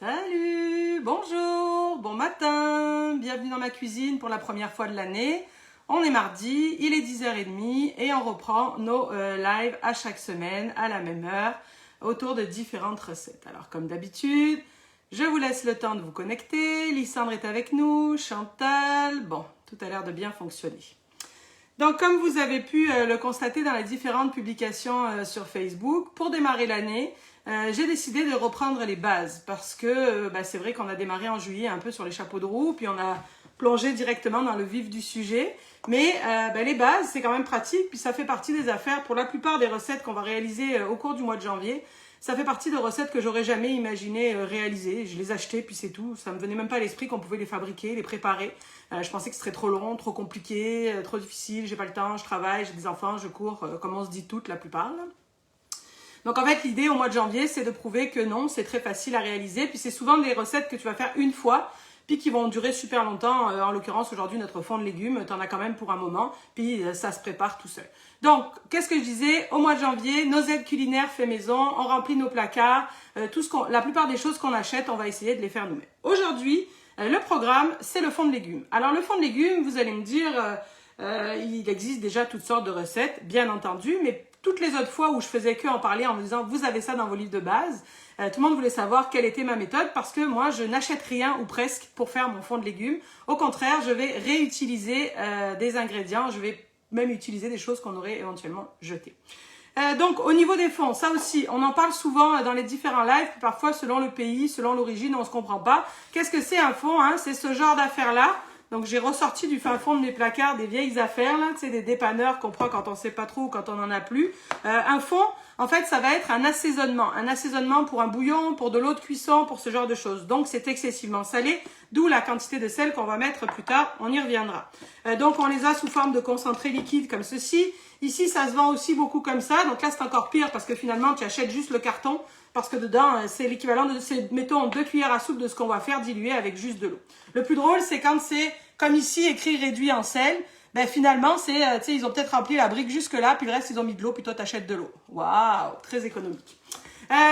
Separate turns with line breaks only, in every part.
Salut, bonjour, bon matin, bienvenue dans ma cuisine pour la première fois de l'année. On est mardi, il est 10h30 et on reprend nos lives à chaque semaine à la même heure autour de différentes recettes. Alors comme d'habitude, je vous laisse le temps de vous connecter. Lysandre est avec nous, Chantal, bon, tout a l'air de bien fonctionner. Donc comme vous avez pu le constater dans les différentes publications sur Facebook, pour démarrer l'année, j'ai décidé de reprendre les bases parce que c'est vrai qu'on a démarré en juillet un peu sur les chapeaux de roue, puis on a plongé directement dans le vif du sujet. Mais les bases, c'est quand même pratique, puis ça fait partie des affaires. Pour la plupart des recettes qu'on va réaliser au cours du mois de janvier, ça fait partie de recettes que j'aurais jamais imaginé réaliser. Je les achetais, puis c'est tout. Ça me venait même pas à l'esprit qu'on pouvait les fabriquer, les préparer. Je pensais que ce serait trop long, trop compliqué, trop difficile. J'ai pas le temps, je travaille, j'ai des enfants, je cours, comme on se dit toutes la plupart. Là. Donc en fait, l'idée au mois de janvier, c'est de prouver que non, c'est très facile à réaliser. Puis c'est souvent des recettes que tu vas faire une fois, puis qui vont durer super longtemps. En l'occurrence, aujourd'hui, notre fond de légumes, tu en as quand même pour un moment, puis ça se prépare tout seul. Donc, qu'est-ce que je disais? Au mois de janvier, nos aides culinaires fait maison, on remplit nos placards, la plupart des choses qu'on achète, on va essayer de les faire nous-mêmes. Aujourd'hui, le programme, c'est le fond de légumes. Alors, le fond de légumes, vous allez me dire, il existe déjà toutes sortes de recettes, bien entendu, mais toutes les autres fois où je faisais que en parler en me disant « vous avez ça dans vos livres de base », tout le monde voulait savoir quelle était ma méthode parce que moi, je n'achète rien ou presque pour faire mon fond de légumes. Au contraire, je vais réutiliser des ingrédients, je vais même utiliser des choses qu'on aurait éventuellement jetées. Donc, au niveau des fonds, ça aussi, on en parle souvent dans les différents lives, puis parfois selon le pays, selon l'origine, on ne se comprend pas. Qu'est-ce que c'est un fond, hein? C'est ce genre d'affaires-là. Donc, j'ai ressorti du fin fond de mes placards des vieilles affaires, là, tu sais, des dépanneurs qu'on prend quand on sait pas trop ou quand on n'en a plus. Un fond, en fait, ça va être un assaisonnement pour un bouillon, pour de l'eau de cuisson, pour ce genre de choses. Donc, c'est excessivement salé, d'où la quantité de sel qu'on va mettre plus tard, on y reviendra. Donc, on les a sous forme de concentré liquide comme ceci. Ici, ça se vend aussi beaucoup comme ça. Donc là, c'est encore pire parce que finalement, tu achètes juste le carton parce que dedans, c'est l'équivalent de, mettons, 2 cuillères à soupe de ce qu'on va faire diluer avec juste de l'eau. Le plus drôle, c'est quand c'est, comme ici, écrit réduit en sel, ben finalement, c'est, tu sais, ils ont peut-être rempli la brique jusque-là, puis le reste, ils ont mis de l'eau, puis toi, t'achètes de l'eau. Waouh, très économique.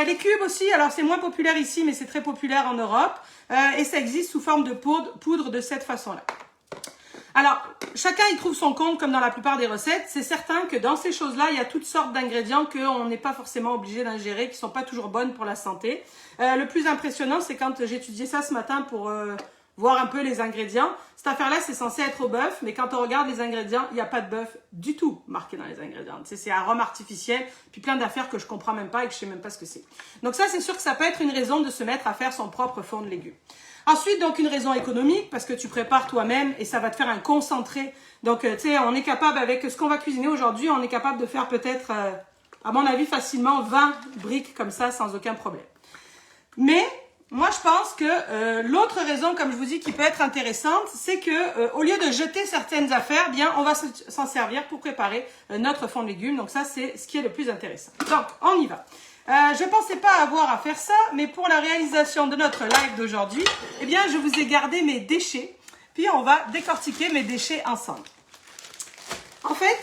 Les cubes aussi, alors c'est moins populaire ici, mais c'est très populaire en Europe. Et ça existe sous forme de poudre de cette façon-là. Alors, chacun y trouve son compte comme dans la plupart des recettes. C'est certain que dans ces choses-là, il y a toutes sortes d'ingrédients qu'on n'est pas forcément obligé d'ingérer, qui ne sont pas toujours bonnes pour la santé. Le plus impressionnant, c'est quand j'ai étudié ça ce matin pour voir un peu les ingrédients. Cette affaire-là, c'est censé être au bœuf, mais quand on regarde les ingrédients, il n'y a pas de bœuf du tout marqué dans les ingrédients. Tu sais, c'est arôme artificiel, puis plein d'affaires que je comprends même pas et que je sais même pas ce que c'est. Donc ça, c'est sûr que ça peut être une raison de se mettre à faire son propre fond de légumes. Ensuite, donc, une raison économique, parce que tu prépares toi-même et ça va te faire un concentré. Donc, tu sais, on est capable, avec ce qu'on va cuisiner aujourd'hui, on est capable de faire peut-être, à mon avis, facilement 20 briques comme ça, sans aucun problème. Mais, moi, je pense que l'autre raison, comme je vous dis, qui peut être intéressante, c'est que au lieu de jeter certaines affaires, bien, on va s'en servir pour préparer notre fond de légumes. Donc, ça, c'est ce qui est le plus intéressant. Donc, on y va. Je ne pensais pas avoir à faire ça, mais pour la réalisation de notre live d'aujourd'hui, eh bien, je vous ai gardé mes déchets, puis on va décortiquer mes déchets ensemble. En fait,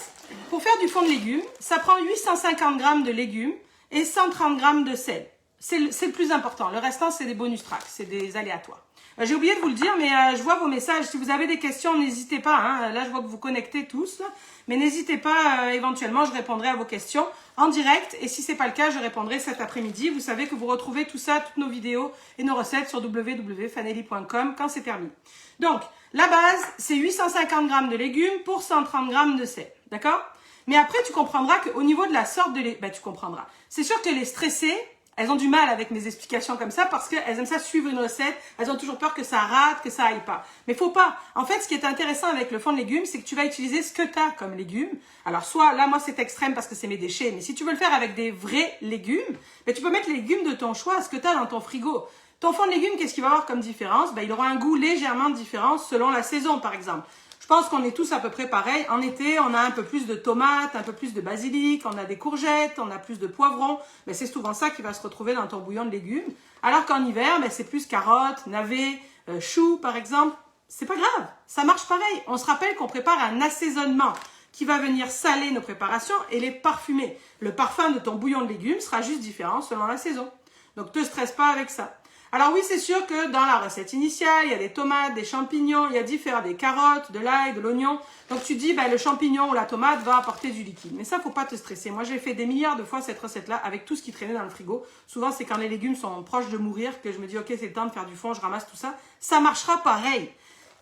pour faire du fond de légumes, ça prend 850 g de légumes et 130 g de sel. C'est le plus important. Le restant, c'est des bonus tracks, c'est des aléatoires. J'ai oublié de vous le dire, mais je vois vos messages. Si vous avez des questions, n'hésitez pas. Hein. Là, je vois que vous connectez tous. Là. Mais n'hésitez pas, éventuellement, je répondrai à vos questions en direct. Et si ce n'est pas le cas, je répondrai cet après-midi. Vous savez que vous retrouvez tout ça, toutes nos vidéos et nos recettes sur www.fanelli.com quand c'est terminé. Donc, la base, c'est 850 g de légumes pour 130 g de sel. D'accord? Mais après, tu comprendras qu'au niveau de la sorte de légumes, tu comprendras. C'est sûr que les stressés, elles ont du mal avec mes explications comme ça parce qu'elles aiment ça suivre une recette. Elles ont toujours peur que ça rate, que ça aille pas. Mais faut pas. En fait, ce qui est intéressant avec le fond de légumes, c'est que tu vas utiliser ce que tu as comme légumes. Alors, soit, là, moi, c'est extrême parce que c'est mes déchets. Mais si tu veux le faire avec des vrais légumes, tu peux mettre les légumes de ton choix, ce que tu as dans ton frigo. Ton fond de légumes, qu'est-ce qu'il va avoir comme différence? Il aura un goût légèrement différent selon la saison, par exemple. Je pense qu'on est tous à peu près pareil. En été, on a un peu plus de tomates, un peu plus de basilic, on a des courgettes, on a plus de poivrons. Mais c'est souvent ça qui va se retrouver dans ton bouillon de légumes. Alors qu'en hiver, c'est plus carottes, navets, choux par exemple. C'est pas grave, ça marche pareil. On se rappelle qu'on prépare un assaisonnement qui va venir saler nos préparations et les parfumer. Le parfum de ton bouillon de légumes sera juste différent selon la saison. Donc, te stresse pas avec ça. Alors oui, c'est sûr que dans la recette initiale, il y a des tomates, des champignons, il y a des carottes, de l'ail, de l'oignon. Donc tu dis, ben, le champignon ou la tomate va apporter du liquide. Mais ça, faut pas te stresser. Moi, j'ai fait des milliards de fois cette recette-là avec tout ce qui traînait dans le frigo. Souvent, c'est quand les légumes sont proches de mourir que je me dis, ok, c'est le temps de faire du fond, je ramasse tout ça. Ça marchera pareil.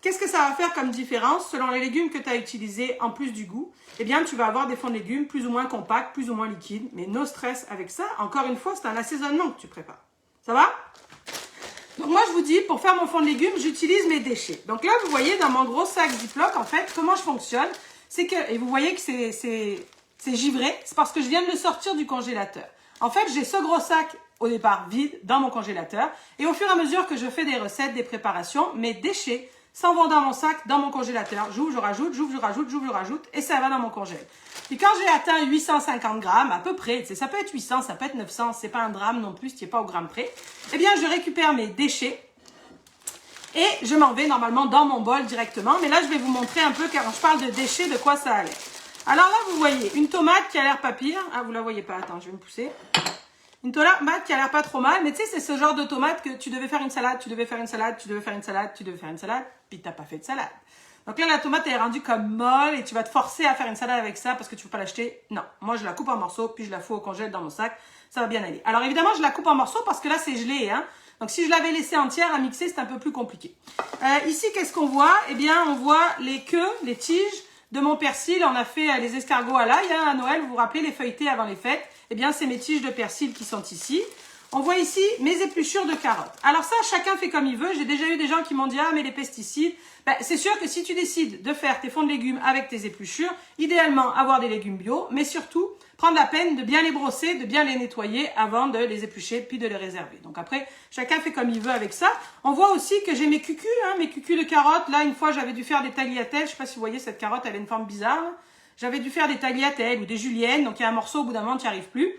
Qu'est-ce que ça va faire comme différence selon les légumes que tu as utilisés en plus du goût? Eh bien, tu vas avoir des fonds de légumes plus ou moins compacts, plus ou moins liquides. Mais no stress avec ça. Encore une fois, c'est un assaisonnement que tu prépares. Ça va? Donc moi, je vous dis, pour faire mon fond de légumes, j'utilise mes déchets. Donc là, vous voyez, dans mon gros sac Ziploc, en fait, comment je fonctionne, c'est que, et vous voyez que c'est givré, c'est parce que je viens de le sortir du congélateur. En fait, j'ai ce gros sac, au départ, vide, dans mon congélateur. Et au fur et à mesure que je fais des recettes, des préparations, mes déchets s'en vont dans mon sac, dans mon congélateur. J'ouvre, je rajoute, j'ouvre, je rajoute, j'ouvre, je rajoute, et ça va dans mon congèle. Puis quand j'ai atteint 850 grammes, à peu près, ça peut être 800, ça peut être 900, c'est pas un drame non plus, tu n'es pas au gramme près, eh bien, je récupère mes déchets et je m'en vais normalement dans mon bol directement. Mais là, je vais vous montrer un peu, quand je parle de déchets, de quoi ça a l'air. Alors là, vous voyez une tomate qui a l'air pas pire. Ah, vous la voyez pas, attends, je vais me pousser. Une tomate qui a l'air pas trop mal, mais tu sais, c'est ce genre de tomate que tu devais faire une salade, tu devais faire une salade, tu devais faire une salade, tu devais faire une salade, puis t'as pas fait de salade. Donc là, la tomate est rendue comme molle et tu vas te forcer à faire une salade avec ça parce que tu ne veux pas l'acheter. Non, moi, je la coupe en morceaux, puis je la fous au congèle dans mon sac. Ça va bien aller. Alors évidemment, je la coupe en morceaux parce que là, c'est gelé. Hein. Donc si je l'avais laissée entière à mixer, c'est un peu plus compliqué. Ici, qu'est-ce qu'on voit? Eh bien, on voit les queues, les tiges de mon persil. On a fait les escargots à l'ail hein, à Noël. Vous vous rappelez, les feuilletés avant les fêtes. Eh bien, c'est mes tiges de persil qui sont ici. On voit ici mes épluchures de carottes. Alors ça, chacun fait comme il veut. J'ai déjà eu des gens qui m'ont dit « Ah, mais les pesticides… » Ben, c'est sûr que si tu décides de faire tes fonds de légumes avec tes épluchures, idéalement avoir des légumes bio, mais surtout prendre la peine de bien les brosser, de bien les nettoyer avant de les éplucher puis de les réserver. Donc après, chacun fait comme il veut avec ça. On voit aussi que j'ai mes cucus, hein, mes cucus de carottes. Là, une fois, j'avais dû faire des tagliatelles. Je ne sais pas si vous voyez cette carotte, elle a une forme bizarre. J'avais dû faire des tagliatelles ou des juliennes. Donc il y a un morceau, au bout d'un moment, tu n'y arrives plus.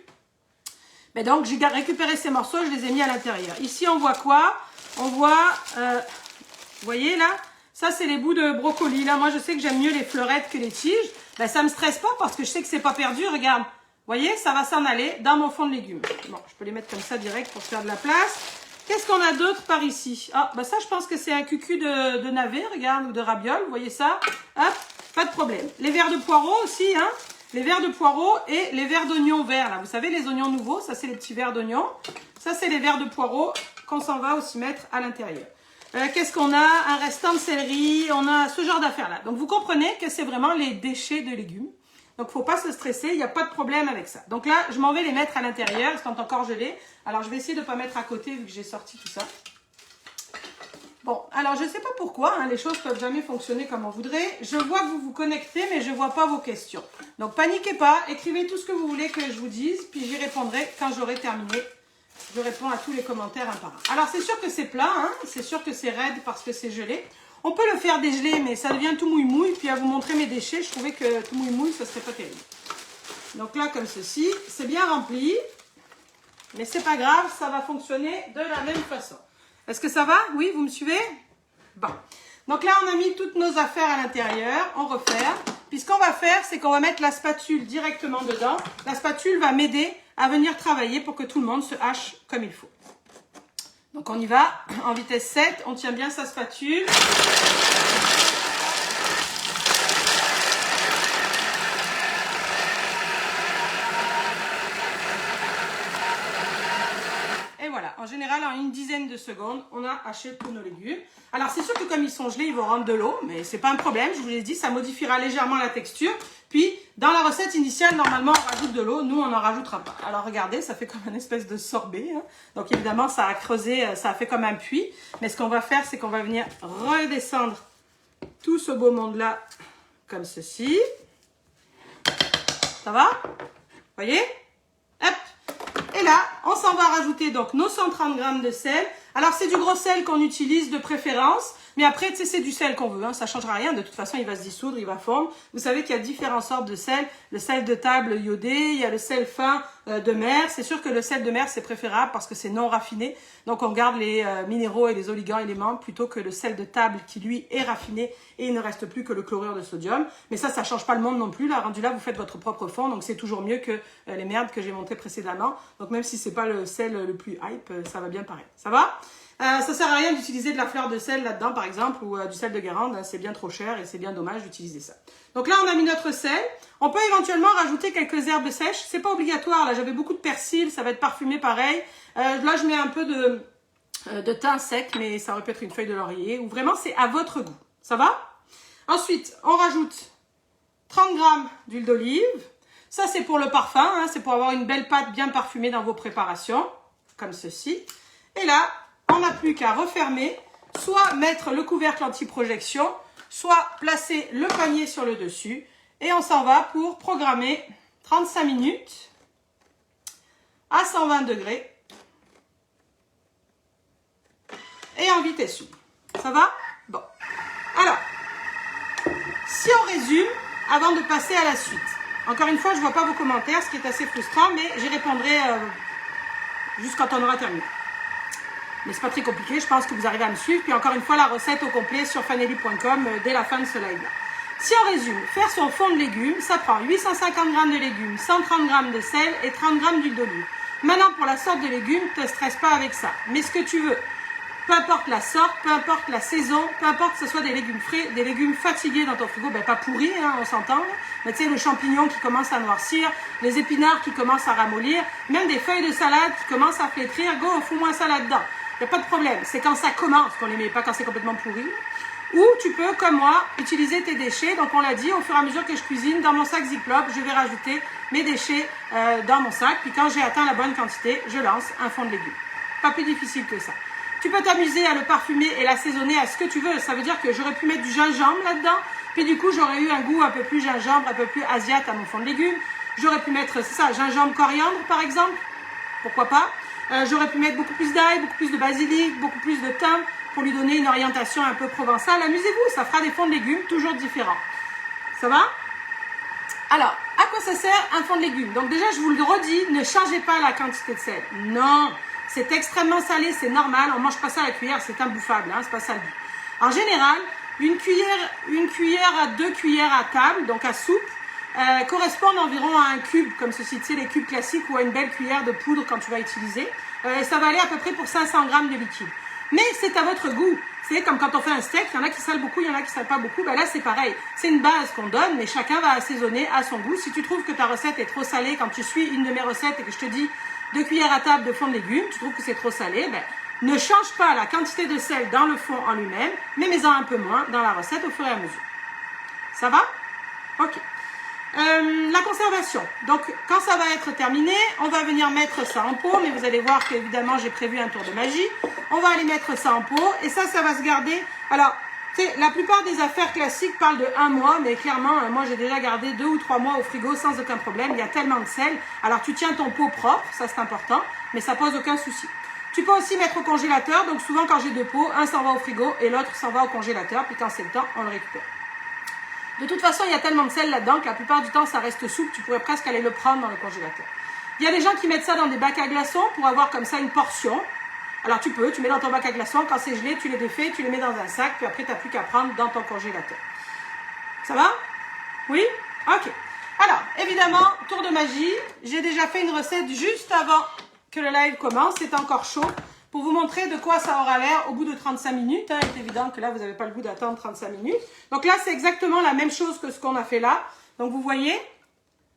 Mais donc, j'ai récupéré ces morceaux, je les ai mis à l'intérieur. Ici, on voit quoi? On voit, vous voyez là? Ça, c'est les bouts de brocoli. Là, moi, je sais que j'aime mieux les fleurettes que les tiges. Ben, ça me stresse pas parce que je sais que c'est pas perdu. Regarde, vous voyez, ça va s'en aller dans mon fond de légumes. Bon, je peux les mettre comme ça direct pour faire de la place. Qu'est-ce qu'on a d'autre par ici? Ah, ben ça, je pense que c'est un cucu de navet, regarde, ou de rabiole. Vous voyez ça? Hop, pas de problème. Les verres de poireaux aussi, hein? Les verres de poireaux et les verres d'oignons verts, là. Vous savez, les oignons nouveaux, ça, c'est les petits verres d'oignons. Ça, c'est les verres de poireaux qu'on s'en va aussi mettre à l'intérieur. Qu'est-ce qu'on a? Un restant de céleri, on a ce genre d'affaires-là. Donc, vous comprenez que c'est vraiment les déchets de légumes. Donc, faut pas se stresser, il n'y a pas de problème avec ça. Donc là, je m'en vais les mettre à l'intérieur, ils sont encore gelés. Alors, je vais essayer de ne pas mettre à côté vu que j'ai sorti tout ça. Bon, alors je ne sais pas pourquoi, hein, les choses ne peuvent jamais fonctionner comme on voudrait. Je vois que vous vous connectez, mais je ne vois pas vos questions. Donc, paniquez pas, écrivez tout ce que vous voulez que je vous dise, puis j'y répondrai quand j'aurai terminé. Je réponds à tous les commentaires un par un. Alors, c'est sûr que c'est plat, hein, c'est sûr que c'est raide parce que c'est gelé. On peut le faire dégeler, mais ça devient tout mouille-mouille. Puis à vous montrer mes déchets, je trouvais que tout mouille-mouille, ça serait pas terrible. Donc là, comme ceci, c'est bien rempli. Mais c'est pas grave, ça va fonctionner de la même façon. Est-ce que ça va? Oui, vous me suivez? Bon. Donc là, on a mis toutes nos affaires à l'intérieur. On referme. Puis ce qu'on va faire, c'est qu'on va mettre la spatule directement dedans. La spatule va m'aider à venir travailler pour que tout le monde se hache comme il faut. Donc on y va en vitesse 7. On tient bien sa spatule. Et voilà, en général, en une dizaine de secondes, on a haché tous nos légumes. Alors, c'est sûr que comme ils sont gelés, ils vont rendre de l'eau, mais c'est pas un problème. Je vous l'ai dit, ça modifiera légèrement la texture. Puis, dans la recette initiale, normalement, on rajoute de l'eau. Nous, on n'en rajoutera pas. Alors, regardez, ça fait comme une espèce de sorbet. Hein. Donc, évidemment, ça a creusé, ça a fait comme un puits. Mais ce qu'on va faire, c'est qu'on va venir redescendre tout ce beau monde-là, comme ceci. Ça va? Vous voyez? Hop! Et là, on s'en va rajouter donc nos 130 g de sel. Alors, c'est du gros sel qu'on utilise de préférence. Mais après, tu sais, c'est du sel qu'on veut. Hein, ça ne changera rien. De toute façon, il va se dissoudre, il va fondre. Vous savez qu'il y a différentes sortes de sel. Le sel de table iodé, il y a le sel fin de mer. C'est sûr que le sel de mer, c'est préférable parce que c'est non raffiné. Donc, on garde les minéraux et les oligo-éléments plutôt que le sel de table qui, lui, est raffiné et il ne reste plus que le chlorure de sodium. Mais ça ne change pas le monde non plus. Là, rendu là, vous faites votre propre fond. Donc, c'est toujours mieux que les merdes que j'ai montrées précédemment. Donc, même si c'est pas le sel le plus hype, ça va bien pareil. Ça va? Ça sert à rien d'utiliser de la fleur de sel là-dedans, par exemple, ou du sel de Guérande. Hein, c'est bien trop cher et c'est bien dommage d'utiliser ça. Donc là, on a mis notre sel. On peut éventuellement rajouter quelques herbes sèches. C'est pas obligatoire. Là, j'avais beaucoup de persil. Ça va être parfumé pareil. Là, je mets un peu de thym sec, mais ça aurait pu être une feuille de laurier. Ou vraiment, c'est à votre goût. Ça va? Ensuite, on rajoute 30 g d'huile d'olive. Ça, c'est pour le parfum. Hein, c'est pour avoir une belle pâte bien parfumée dans vos préparations. Comme ceci. Et là, on n'a plus qu'à refermer, soit mettre le couvercle anti-projection, soit placer le panier sur le dessus. Et on s'en va pour programmer 35 minutes à 120 degrés et en vitesse souple. Ça va? Bon. Alors, si on résume, avant de passer à la suite. Encore une fois, je ne vois pas vos commentaires, ce qui est assez frustrant, mais j'y répondrai juste quand on aura terminé. Mais c'est pas très compliqué, je pense que vous arrivez à me suivre. Puis encore une fois, la recette au complet sur fanelli.com dès la fin de ce live-là. Si on résume, faire son fond de légumes, ça prend 850 g de légumes, 130 g de sel et 30 g d'huile d'olive. Maintenant, pour la sorte de légumes, ne te stresse pas avec ça. Mais ce que tu veux, peu importe la sorte, peu importe la saison, peu importe que ce soit des légumes frais, des légumes fatigués dans ton frigo, ben pas pourris, hein, on s'entend. Mais tu sais, le champignon qui commence à noircir, les épinards qui commencent à ramollir, même des feuilles de salade qui commencent à flétrir, go, fous-moi ça là-dedans. Il n'y a pas de problème, c'est quand ça commence qu'on les met, pas quand c'est complètement pourri. Ou tu peux, comme moi, utiliser tes déchets. Donc on l'a dit, au fur et à mesure que je cuisine, dans mon sac Ziploc, je vais rajouter mes déchets dans mon sac. Puis quand j'ai atteint la bonne quantité, je lance un fond de légumes. Pas plus difficile que ça. Tu peux t'amuser à le parfumer et l'assaisonner à ce que tu veux. Ça veut dire que j'aurais pu mettre du gingembre là-dedans. Puis du coup, j'aurais eu un goût un peu plus gingembre, un peu plus asiate à mon fond de légumes. J'aurais pu mettre, c'est ça, gingembre, coriandre par exemple. Pourquoi pas? J'aurais pu mettre beaucoup plus d'ail, beaucoup plus de basilic, beaucoup plus de thym pour lui donner une orientation un peu provençale. Amusez-vous, ça fera des fonds de légumes toujours différents. Ça va? Alors, à quoi ça sert un fond de légumes? Donc déjà, je vous le redis, ne changez pas la quantité de sel. Non, c'est extrêmement salé, c'est normal. On mange pas ça à la cuillère, c'est imbouffable, hein, c'est pas ça le but. En général, une cuillère à 2 cuillères à table, donc à soupe, correspondent environ à un cube, comme ceci, tu sais, les cubes classiques, ou à une belle cuillère de poudre quand tu vas utiliser. Ça va aller à peu près pour 500 g de liquide. Mais c'est à votre goût. C'est comme quand on fait un steak, il y en a qui salent beaucoup, il y en a qui salent pas beaucoup. Ben là, c'est pareil. C'est une base qu'on donne, mais chacun va assaisonner à son goût. Si tu trouves que ta recette est trop salée, quand tu suis une de mes recettes et que je te dis 2 cuillères à table de fond de légumes, tu trouves que c'est trop salé, ben, ne change pas la quantité de sel dans le fond en lui-même, mais mets-en un peu moins dans la recette au fur et à mesure. Ça va? Ok. La conservation. Donc, quand ça va être terminé, on va venir mettre ça en pot, mais vous allez voir qu'évidemment, j'ai prévu un tour de magie. On va aller mettre ça en pot, et ça va se garder. Alors, tu sais, la plupart des affaires classiques parlent de 1 mois, mais clairement, moi, j'ai déjà gardé 2 ou 3 mois au frigo sans aucun problème. Il y a tellement de sel. Alors, tu tiens ton pot propre, ça c'est important, mais ça pose aucun souci. Tu peux aussi mettre au congélateur, donc souvent quand j'ai 2 pots, un s'en va au frigo et l'autre s'en va au congélateur, puis quand c'est le temps, on le récupère. De toute façon, il y a tellement de sel là-dedans que la plupart du temps, ça reste souple. Tu pourrais presque aller le prendre dans le congélateur. Il y a des gens qui mettent ça dans des bacs à glaçons pour avoir comme ça une portion. Alors tu mets dans ton bac à glaçons. Quand c'est gelé, tu les défais, tu les mets dans un sac. Puis après, tu n'as plus qu'à prendre dans ton congélateur. Ça va? Oui? Ok. Alors, évidemment, tour de magie. J'ai déjà fait une recette juste avant que le live commence. C'est encore chaud. Pour vous montrer de quoi ça aura l'air au bout de 35 minutes. Hein, il est évident que là, vous n'avez pas le goût d'attendre 35 minutes. Donc là, c'est exactement la même chose que ce qu'on a fait là. Donc vous voyez,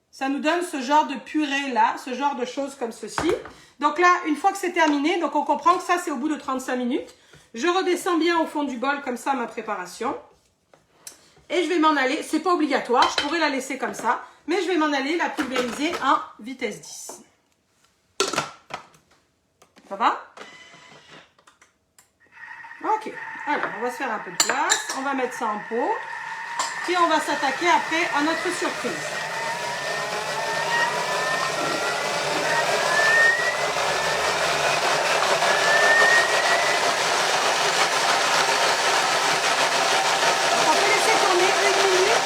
ça nous donne ce genre de purée là, ce genre de choses comme ceci. Donc là, une fois que c'est terminé, donc on comprend que ça, c'est au bout de 35 minutes. Je redescends bien au fond du bol comme ça ma préparation. Et je vais m'en aller, c'est pas obligatoire, je pourrais la laisser comme ça. Mais je vais m'en aller la pulvériser en vitesse 10. Ça va ? Ok, alors on va se faire un peu de place, on va mettre ça en pot, puis on va s'attaquer après à notre surprise. Donc on peut laisser tourner 1 minute,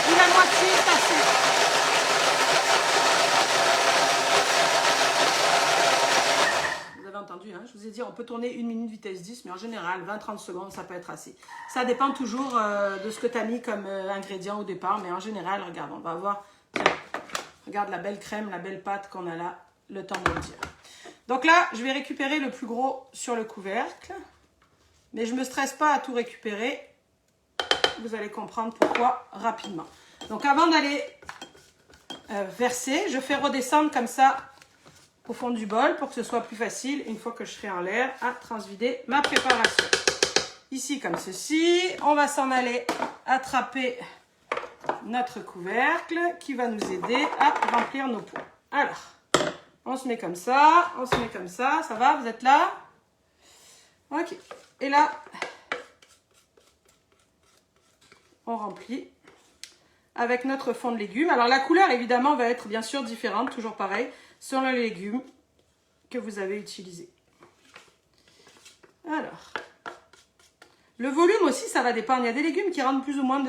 ou la moitié est assez. Entendu, hein? Je vous ai dit on peut tourner 1 minute vitesse 10, mais en général 20-30 secondes ça peut être assez. Ça dépend toujours de ce que tu as mis comme ingrédient au départ, mais en général, regarde, on va avoir, regarde la belle crème, la belle pâte qu'on a là, le temps de le dire. Donc là, je vais récupérer le plus gros sur le couvercle. Mais je ne me stresse pas à tout récupérer. Vous allez comprendre pourquoi rapidement. Donc avant d'aller verser, je fais redescendre comme ça au fond du bol pour que ce soit plus facile, une fois que je serai en l'air, à transvider ma préparation. Ici comme ceci, on va s'en aller attraper notre couvercle qui va nous aider à remplir nos pots. Alors, on se met comme ça, ça va, vous êtes là? Ok, et là, on remplit avec notre fond de légumes. Alors la couleur évidemment va être bien sûr différente, toujours pareil, selon les légumes que vous avez utilisés. Alors, le volume aussi, ça va dépendre. Il y a des légumes qui rentrent plus ou moins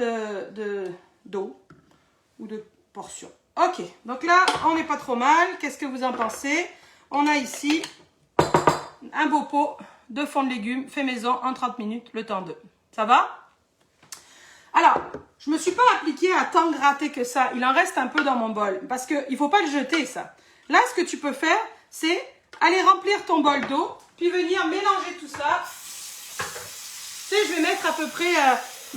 d'eau ou de portions. Ok, donc là, on n'est pas trop mal. Qu'est-ce que vous en pensez? On a ici un beau pot de fond de légumes fait maison en 30 minutes, le temps de. Ça va? Alors, je ne me suis pas appliquée à tant gratter que ça. Il en reste un peu dans mon bol parce qu'il ne faut pas le jeter, ça. Là, ce que tu peux faire, c'est aller remplir ton bol d'eau, puis venir mélanger tout ça. Tu sais, je vais mettre à peu près,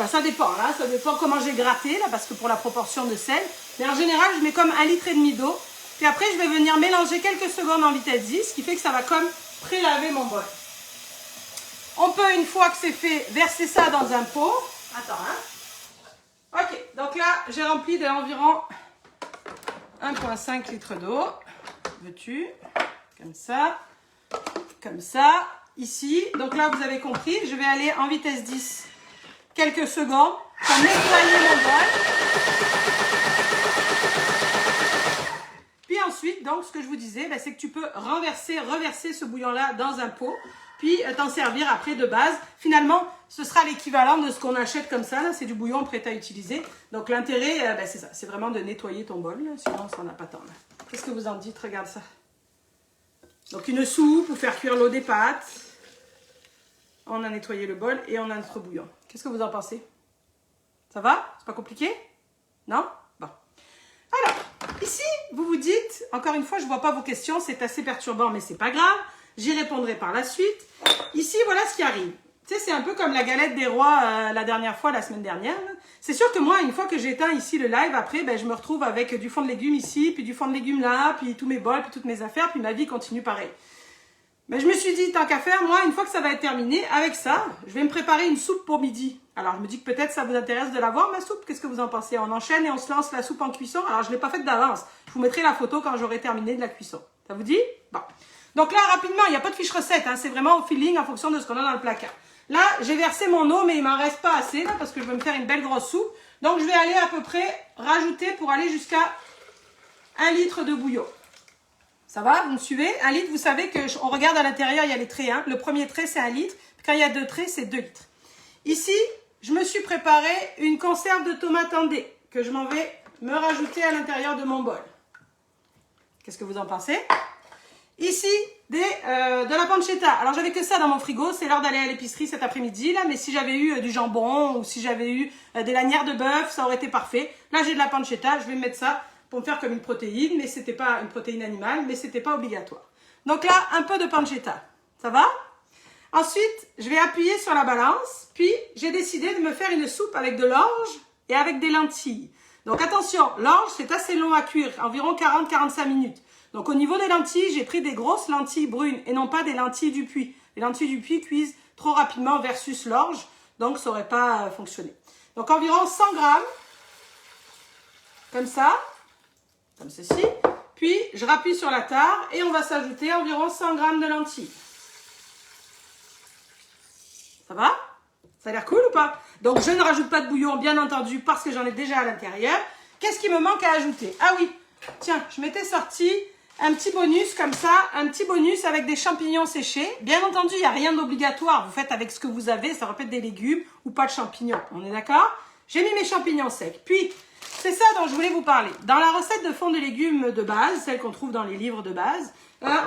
ça dépend, là, ça dépend comment j'ai gratté, là, parce que pour la proportion de sel. Mais en général, je mets comme 1,5 litre d'eau. Puis après, je vais venir mélanger quelques secondes en vitesse 10, ce qui fait que ça va comme prélaver mon bol. On peut, une fois que c'est fait, verser ça dans un pot. Attends, hein. Ok, donc là, j'ai rempli d'environ 1,5 litre d'eau. Veux-tu? Comme ça, ici. Donc là, vous avez compris, je vais aller en vitesse 10 quelques secondes pour nettoyer mon bol. Puis ensuite, donc, ce que je vous disais, c'est que tu peux reverser ce bouillon-là dans un pot, puis t'en servir après de base. Finalement, ce sera l'équivalent de ce qu'on achète comme ça. C'est du bouillon prêt à utiliser. Donc l'intérêt, c'est ça, c'est vraiment de nettoyer ton bol, là, sinon ça n'a pas tant. Qu'est-ce que vous en dites? Regarde ça. Donc une soupe ou faire cuire l'eau des pâtes. On a nettoyé le bol et on a notre bouillon. Qu'est-ce que vous en pensez? Ça va? C'est pas compliqué? Non? Bon. Alors, ici, vous vous dites, encore une fois, je ne vois pas vos questions, c'est assez perturbant, mais c'est pas grave. J'y répondrai par la suite. Ici, voilà ce qui arrive. Tu sais, c'est un peu comme la galette des rois la dernière fois, la semaine dernière. C'est sûr que moi, une fois que j'éteins ici le live, après, je me retrouve avec du fond de légumes ici, puis du fond de légumes là, puis tous mes bols, puis toutes mes affaires, puis ma vie continue pareil. Mais je me suis dit, tant qu'à faire, moi, une fois que ça va être terminé, avec ça, je vais me préparer une soupe pour midi. Alors, je me dis que peut-être ça vous intéresse de la voir, ma soupe. Qu'est-ce que vous en pensez? On enchaîne et on se lance la soupe en cuisson. Alors, je ne l'ai pas faite d'avance. Je vous mettrai la photo quand j'aurai terminé de la cuisson. Ça vous dit? Bon. Donc là, rapidement, il n'y a pas de fiche recette. Hein, c'est vraiment au feeling en fonction de ce qu'on a dans le placard. Là, j'ai versé mon eau, mais il ne m'en reste pas assez, là, parce que je veux me faire une belle grosse soupe. Donc, je vais aller à peu près rajouter pour aller jusqu'à 1 litre de bouillon. Ça va? Vous me suivez? 1 litre, vous savez qu'on regarde à l'intérieur, il y a les traits. Hein. Le premier trait, c'est 1 litre. Puis quand il y a 2 traits, c'est 2 litres. Ici, je me suis préparé une conserve de tomates en dés que je m'en vais me rajouter à l'intérieur de mon bol. Qu'est-ce que vous en pensez? Ici, de la pancetta. Alors, j'avais que ça dans mon frigo. C'est l'heure d'aller à l'épicerie cet après-midi, là. Mais si j'avais eu du jambon ou si j'avais eu des lanières de bœuf, ça aurait été parfait. Là, j'ai de la pancetta. Je vais mettre ça pour me faire comme une protéine, mais c'était pas une protéine animale, mais c'était pas obligatoire. Donc là, un peu de pancetta. Ça va? Ensuite, je vais appuyer sur la balance. Puis, j'ai décidé de me faire une soupe avec de l'orge et avec des lentilles. Donc, attention, l'orge, c'est assez long à cuire, environ 40-45 minutes. Donc, au niveau des lentilles, j'ai pris des grosses lentilles brunes et non pas des lentilles du puits. Les lentilles du puits cuisent trop rapidement versus l'orge, donc ça n'aurait pas fonctionné. Donc, environ 100 grammes, comme ça, comme ceci. Puis, je rappuie sur la tare et on va s'ajouter environ 100 grammes de lentilles. Ça va? Ça a l'air cool ou pas? Donc, je ne rajoute pas de bouillon, bien entendu, parce que j'en ai déjà à l'intérieur. Qu'est-ce qui me manque à ajouter? Ah oui, tiens, je m'étais sorti un petit bonus comme ça, un petit bonus avec des champignons séchés. Bien entendu, il n'y a rien d'obligatoire. Vous faites avec ce que vous avez, ça peut être des légumes ou pas de champignons. On est d'accord? J'ai mis mes champignons secs. Puis, c'est ça dont je voulais vous parler. Dans la recette de fond de légumes de base, celle qu'on trouve dans les livres de base,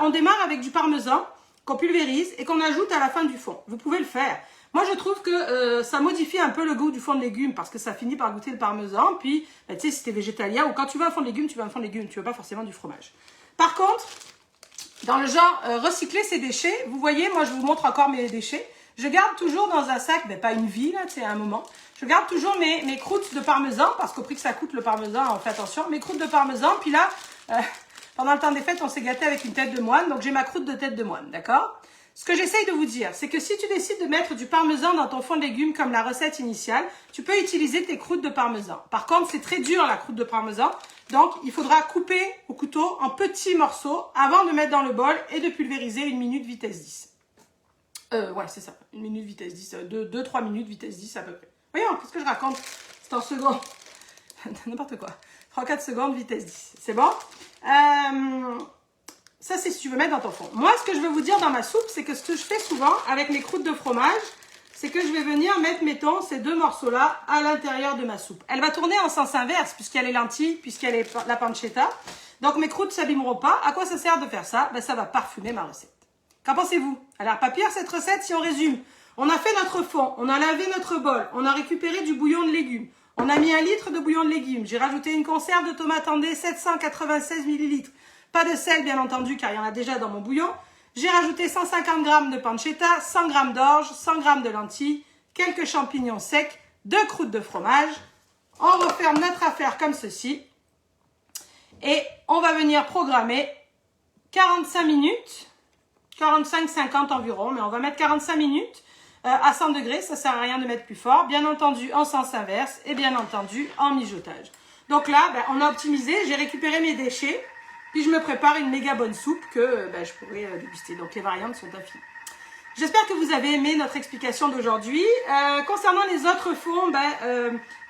on démarre avec du parmesan qu'on pulvérise et qu'on ajoute à la fin du fond. Vous pouvez le faire. Moi, je trouve que ça modifie un peu le goût du fond de légumes parce que ça finit par goûter le parmesan. Puis, tu sais, si t'es végétalien ou quand tu veux un fond de légumes, tu veux un fond de légumes. Tu veux pas forcément du fromage. Par contre, dans le genre recycler ses déchets. Vous voyez, moi je vous montre encore mes déchets. Je garde toujours dans un sac, mais pas une vie là, c'est un moment. Je garde toujours mes croûtes de parmesan, parce qu'au prix que ça coûte le parmesan, on fait attention. Mes croûtes de parmesan, puis là, pendant le temps des fêtes, on s'est gâté avec une tête de moine, donc j'ai ma croûte de tête de moine, d'accord? Ce que j'essaye de vous dire, c'est que si tu décides de mettre du parmesan dans ton fond de légumes comme la recette initiale, tu peux utiliser tes croûtes de parmesan. Par contre, c'est très dur la croûte de parmesan, donc il faudra couper au couteau en petits morceaux avant de mettre dans le bol et de pulvériser 1 minute vitesse 10. Ouais, c'est ça, 1 minute vitesse 10, 2-3 minutes vitesse 10 à peu près. Voyons, qu'est-ce que je raconte? C'est en secondes. N'importe quoi. 3-4 secondes vitesse 10. C'est bon? Ça, c'est si tu veux mettre dans ton fond. Moi, ce que je vais vous dire dans ma soupe, c'est que ce que je fais souvent avec mes croûtes de fromage, c'est que je vais venir mettre, mettons, ces 2 morceaux-là à l'intérieur de ma soupe. Elle va tourner en sens inverse, puisqu'elle est lentilles, puisqu'elle est la pancetta. Donc, mes croûtes ne s'abîmeront pas. À quoi ça sert de faire ça? Ben, ça va parfumer ma recette. Qu'en pensez-vous? Alors, pas pire cette recette si on résume. On a fait notre fond, on a lavé notre bol, on a récupéré du bouillon de légumes, on a mis 1 litre de bouillon de légumes, j'ai rajouté une conserve de tomates en dés 796 ml. Pas de sel bien entendu car il y en a déjà dans mon bouillon. J'ai rajouté 150 g de pancetta, 100 g d'orge, 100 g de lentilles, quelques champignons secs, 2 croûtes de fromage. On referme notre affaire comme ceci et on va venir programmer 45 minutes, 45-50 environ, mais on va mettre 45 minutes à 100 degrés, ça sert à rien de mettre plus fort, bien entendu en sens inverse et bien entendu en mijotage. Donc là, on a optimisé, j'ai récupéré mes déchets, puis je me prépare une méga bonne soupe que je pourrais déguster. Donc les variantes sont infinies. J'espère que vous avez aimé notre explication d'aujourd'hui. Concernant les autres fonds,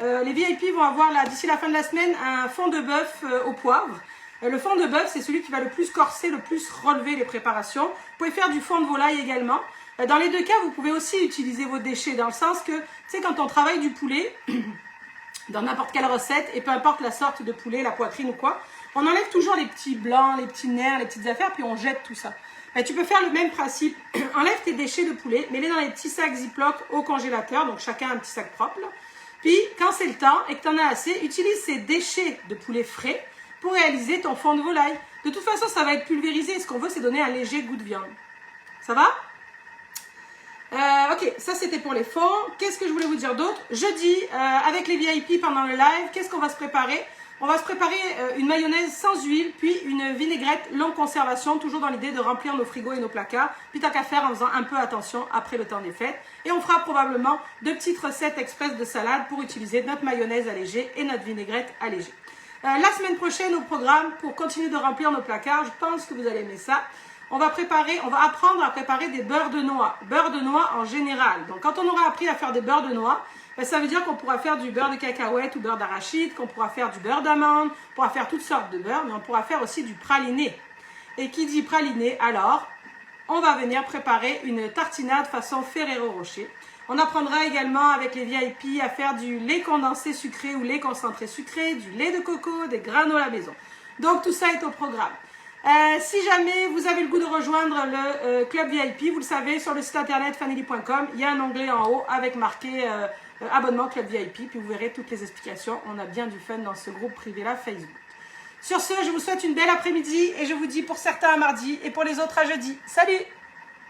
les VIP vont avoir d'ici la fin de la semaine un fond de bœuf au poivre. Le fond de bœuf, c'est celui qui va le plus corser, le plus relever les préparations. Vous pouvez faire du fond de volaille également. Dans les 2 cas, vous pouvez aussi utiliser vos déchets dans le sens que, tu sais, quand on travaille du poulet, dans n'importe quelle recette, et peu importe la sorte de poulet, la poitrine ou quoi, on enlève toujours les petits blancs, les petits nerfs, les petites affaires, puis on jette tout ça. Tu peux faire le même principe. Enlève tes déchets de poulet, mets-les dans les petits sacs Ziploc au congélateur, donc chacun un petit sac propre. Là. Puis, quand c'est le temps et que tu en as assez, utilise ces déchets de poulet frais pour réaliser ton fond de volaille. De toute façon, ça va être pulvérisé. Ce qu'on veut, c'est donner un léger goût de viande. Ça va? Ok, ça c'était pour les fonds. Qu'est-ce que je voulais vous dire d'autre? Jeudi, avec les VIP pendant le live, qu'est-ce qu'on va se préparer? On va se préparer une mayonnaise sans huile, puis une vinaigrette longue conservation, toujours dans l'idée de remplir nos frigos et nos placards. Puis tant qu'à faire en faisant un peu attention après le temps des fêtes. Et on fera probablement 2 petites recettes express de salade pour utiliser notre mayonnaise allégée et notre vinaigrette allégée. La semaine prochaine au programme, pour continuer de remplir nos placards, je pense que vous allez aimer ça. On va apprendre à préparer des beurres de noix. Beurre de noix en général. Donc quand on aura appris à faire des beurres de noix, ça veut dire qu'on pourra faire du beurre de cacahuète ou beurre d'arachide, qu'on pourra faire du beurre d'amande, on pourra faire toutes sortes de beurre, mais on pourra faire aussi du praliné. Et qui dit praliné, alors, on va venir préparer une tartinade façon Ferrero Rocher. On apprendra également avec les VIP à faire du lait condensé sucré ou lait concentré sucré, du lait de coco, des granolas maison. Donc tout ça est au programme. Si jamais vous avez le goût de rejoindre le club VIP, vous le savez, sur le site internet fanily.com, il y a un onglet en haut avec marqué abonnement club VIP, puis vous verrez toutes les explications. On a bien du fun dans ce groupe privé là Facebook. Sur ce, je vous souhaite une belle après-midi et je vous dis pour certains à mardi et pour les autres à jeudi. Salut!